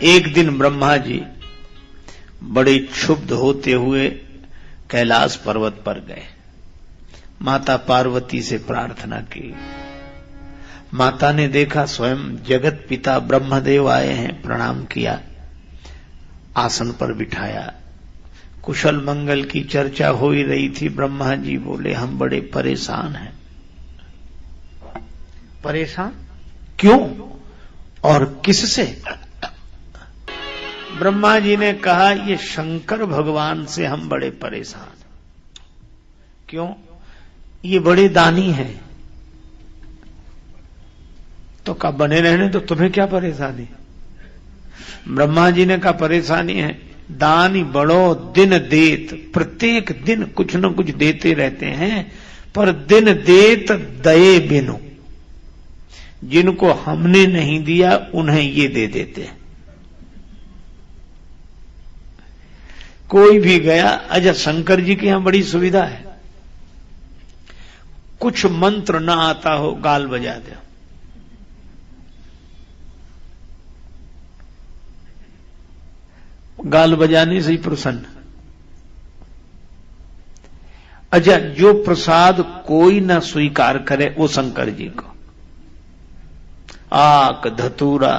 एक दिन ब्रह्मा जी बड़े क्षुब्ध होते हुए कैलाश पर्वत पर गए। माता पार्वती से प्रार्थना की। माता ने देखा स्वयं जगत पिता ब्रह्मदेव आए हैं, प्रणाम किया, आसन पर बिठाया। कुशल मंगल की चर्चा हो ही रही थी। ब्रह्मा जी बोले, हम बड़े परेशान हैं। परेशान क्यों और किससे? ब्रह्मा जी ने कहा, ये शंकर भगवान से हम बड़े परेशान। क्यों? ये बड़े दानी हैं। तो कहा बने रहने तो तुम्हें क्या परेशानी? ब्रह्मा जी ने कहा परेशानी है, दानी बड़ो दिन देत, प्रत्येक दिन कुछ न कुछ देते रहते हैं, पर दिन देत दये बिनु, जिनको हमने नहीं दिया उन्हें ये दे देते हैं। कोई भी गया, अच्छा शंकर जी के यहां बड़ी सुविधा है, कुछ मंत्र ना आता हो गाल बजा दे, गाल बजाने से ही प्रसन्न। अच्छा जो प्रसाद कोई ना स्वीकार करे वो शंकर जी को, आक धतूरा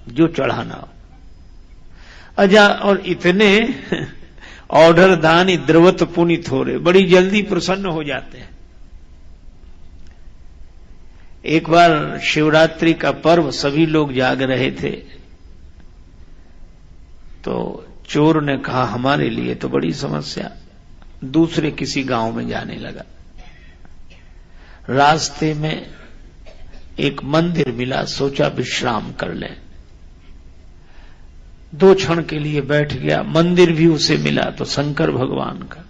जो चढ़ाना हो। अच्छा और इतने ऑर्डर दानी द्रवत पुनित हो रहे, बड़ी जल्दी प्रसन्न हो जाते हैं। एक बार शिवरात्रि का पर्व, सभी लोग जाग रहे थे, तो चोर ने कहा हमारे लिए तो बड़ी समस्या, दूसरे किसी गांव में जाने लगा। रास्ते में एक मंदिर मिला, सोचा विश्राम कर लें। 2 क्षण के लिए बैठ गया, मंदिर भी उसे मिला तो शंकर भगवान का।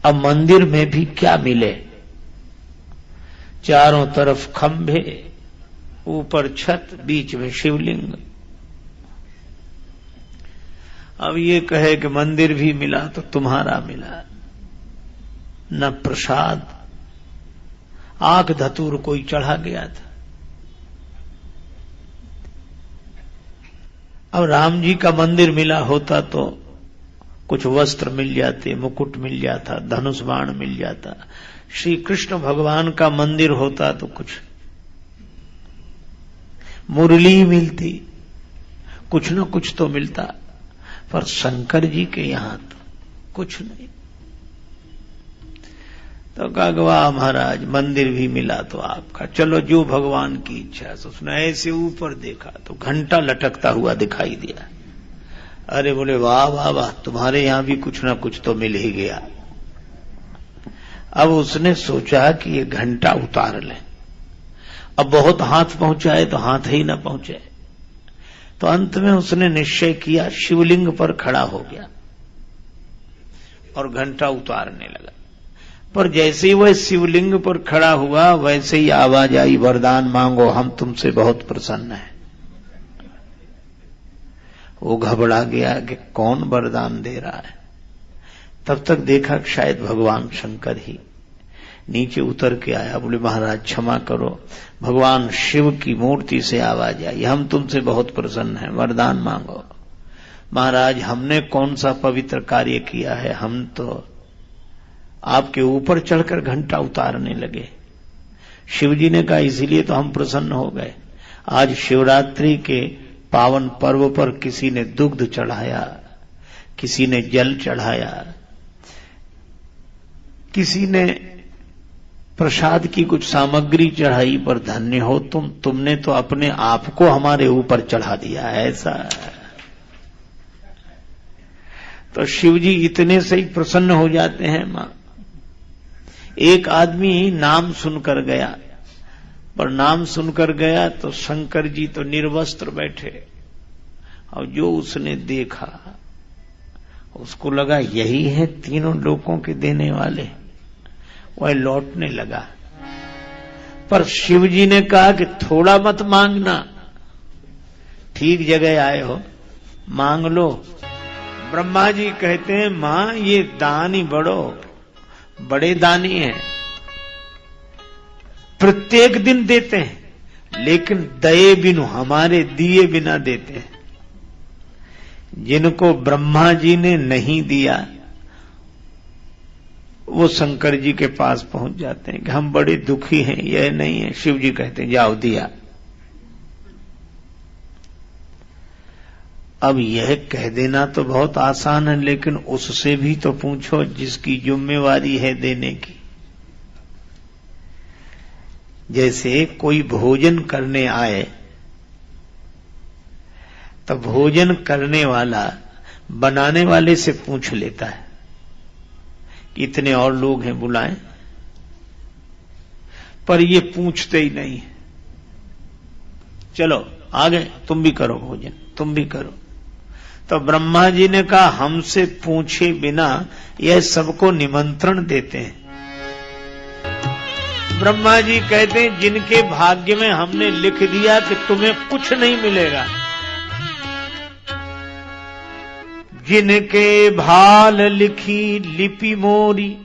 अब मंदिर में भी क्या मिले, चारों तरफ खंभे, ऊपर छत, बीच में शिवलिंग। अब ये कहे कि मंदिर भी मिला तो तुम्हारा मिला, न प्रसाद, आंख धतूर कोई चढ़ा गया था। अब राम जी का मंदिर मिला होता तो कुछ वस्त्र मिल जाते, मुकुट मिल जाता, धनुष बाण मिल जाता। श्री कृष्ण भगवान का मंदिर होता तो कुछ मुरली मिलती, कुछ न कुछ तो मिलता, पर शंकर जी के यहां तो कुछ नहीं। तो कहा वाह महाराज, मंदिर भी मिला तो आपका, चलो जो भगवान की इच्छा है। उसने ऐसे ऊपर देखा तो घंटा लटकता हुआ दिखाई दिया। अरे बोले वाह वाह वाह, तुम्हारे यहां भी कुछ ना कुछ तो मिल ही गया। अब उसने सोचा कि ये घंटा उतार ले, अब बहुत हाथ पहुंचाए तो हाथ ही ना पहुंचे। तो अंत में उसने निश्चय किया, शिवलिंग पर खड़ा हो गया और घंटा उतारने लगा। पर जैसे ही वह शिवलिंग पर खड़ा हुआ, वैसे ही आवाज आई, वरदान मांगो, हम तुमसे बहुत प्रसन्न हैं। वो घबरा गया कि कौन वरदान दे रहा है। तब तक देखा कि शायद भगवान शंकर ही नीचे उतर के आया। बोले महाराज क्षमा करो, भगवान शिव की मूर्ति से आवाज आई, हम तुमसे बहुत प्रसन्न हैं, वरदान मांगो। महाराज हमने कौन सा पवित्र कार्य किया है, हम तो आपके ऊपर चढ़कर घंटा उतारने लगे। शिवजी ने कहा इसीलिए तो हम प्रसन्न हो गए। आज शिवरात्रि के पावन पर्व पर किसी ने दुग्ध चढ़ाया, किसी ने जल चढ़ाया, किसी ने प्रसाद की कुछ सामग्री चढ़ाई, पर धन्य हो तुमने तो अपने आप को हमारे ऊपर चढ़ा दिया है। ऐसा तो शिवजी इतने से ही प्रसन्न हो जाते हैं। मां, एक आदमी नाम सुनकर गया, पर नाम सुनकर गया तो शंकर जी तो निर्वस्त्र बैठे, और जो उसने देखा उसको लगा यही है तीनों लोगों के देने वाले। वह लौटने लगा, पर शिवजी ने कहा कि थोड़ा मत मांगना, ठीक जगह आए हो, मांग लो। ब्रह्मा जी कहते हैं मां ये दानी बड़े दानी हैं, प्रत्येक दिन देते हैं, लेकिन दए बिनु, हमारे दिए बिना देते हैं। जिनको ब्रह्मा जी ने नहीं दिया वो शंकर जी के पास पहुंच जाते हैं कि हम बड़े दुखी हैं, यह नहीं है। शिव जी कहते हैं जाओ दिया। अब यह कह देना तो बहुत आसान है, लेकिन उससे भी तो पूछो जिसकी जिम्मेवारी है देने की। जैसे कोई भोजन करने आए तो भोजन करने वाला बनाने वाले से पूछ लेता है कि इतने और लोग हैं बुलाएं, पर ये पूछते ही नहीं है। चलो आगे तुम भी करो भोजन, तुम भी करो। तो ब्रह्मा जी ने कहा हमसे पूछे बिना यह सबको निमंत्रण देते हैं। ब्रह्मा जी कहते हैं जिनके भाग्य में हमने लिख दिया कि तुम्हें कुछ नहीं मिलेगा, जिनके भाल लिखी लिपि मोरी,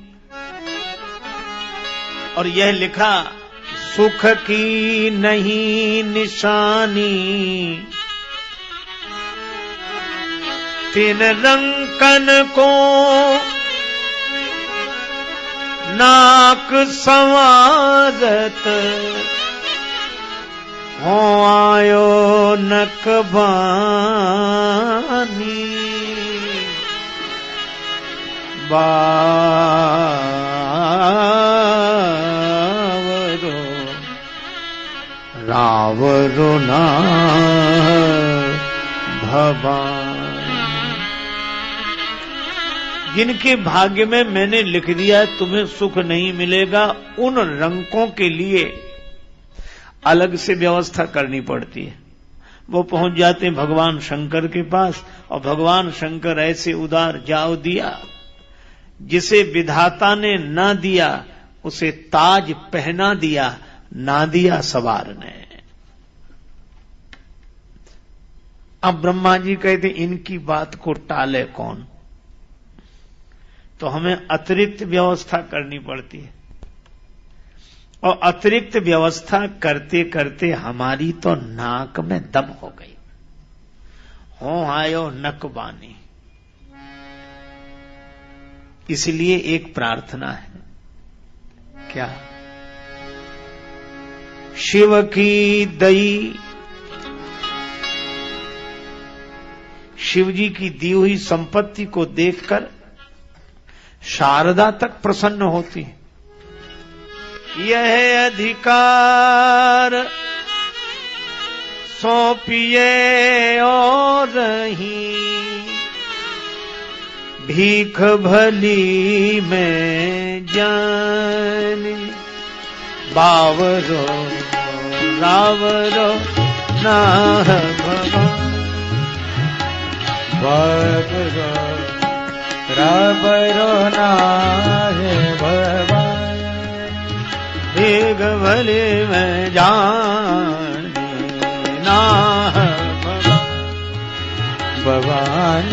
और यह लिखा सुख की नहीं निशानी, तिन रंकन को नाक संवारत, हो आयो नकबानी, बावरो रावरो ना भवान। जिनके भाग्य में मैंने लिख दिया तुम्हें सुख नहीं मिलेगा, उन रंकों के लिए अलग से व्यवस्था करनी पड़ती है। वो पहुंच जाते हैं भगवान शंकर के पास, और भगवान शंकर ऐसे उदार, जाओ दिया। जिसे विधाता ने ना दिया उसे ताज पहना दिया, ना दिया सवार ने। अब ब्रह्मा जी कहते इनकी बात को टाले कौन, तो हमें अतिरिक्त व्यवस्था करनी पड़ती है। और अतिरिक्त व्यवस्था करते करते हमारी तो नाक में दम हो गई। हो आयो नकबानी। इसलिए एक प्रार्थना है, क्या? शिव की दई, शिव जी की दी हुई संपत्ति को देखकर शारदा तक प्रसन्न होती है। यह अधिकार सौंपिए और रही, भीख भली में जाने, बावरो रावरो ना भगवान, बावरो रावरो ना भगवान, भीख भली में जाने ना भगवान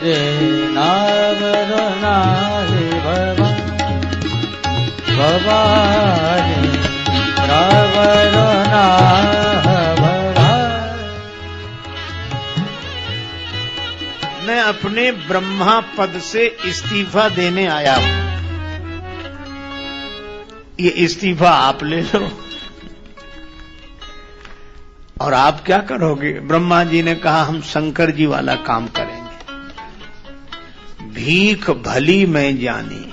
रे, नावरो नाहि भगवान, भगवान रावरो नाह भगवान। मैं अपने ब्रह्मा पद से इस्तीफा देने आया हूं, ये इस्तीफा आप ले लो। और आप क्या करोगे? ब्रह्मा जी ने कहा हम शंकर जी वाला काम करेंगे। भीख भली में जानी,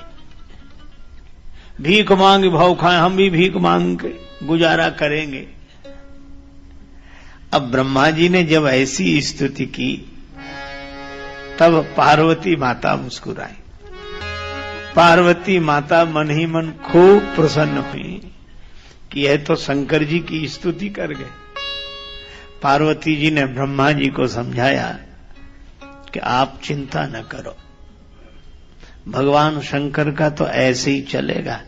भीख मांग भाव खाए, हम भी भीख मांग के गुजारा करेंगे। अब ब्रह्मा जी ने जब ऐसी स्तुति की तब पार्वती माता मुस्कुराई। पार्वती माता मन ही मन खूब प्रसन्न हुई कि यह तो शंकर जी की स्तुति कर गए। पार्वती जी ने ब्रह्मा जी को समझाया कि आप चिंता न करो, भगवान शंकर का तो ऐसे ही चलेगा।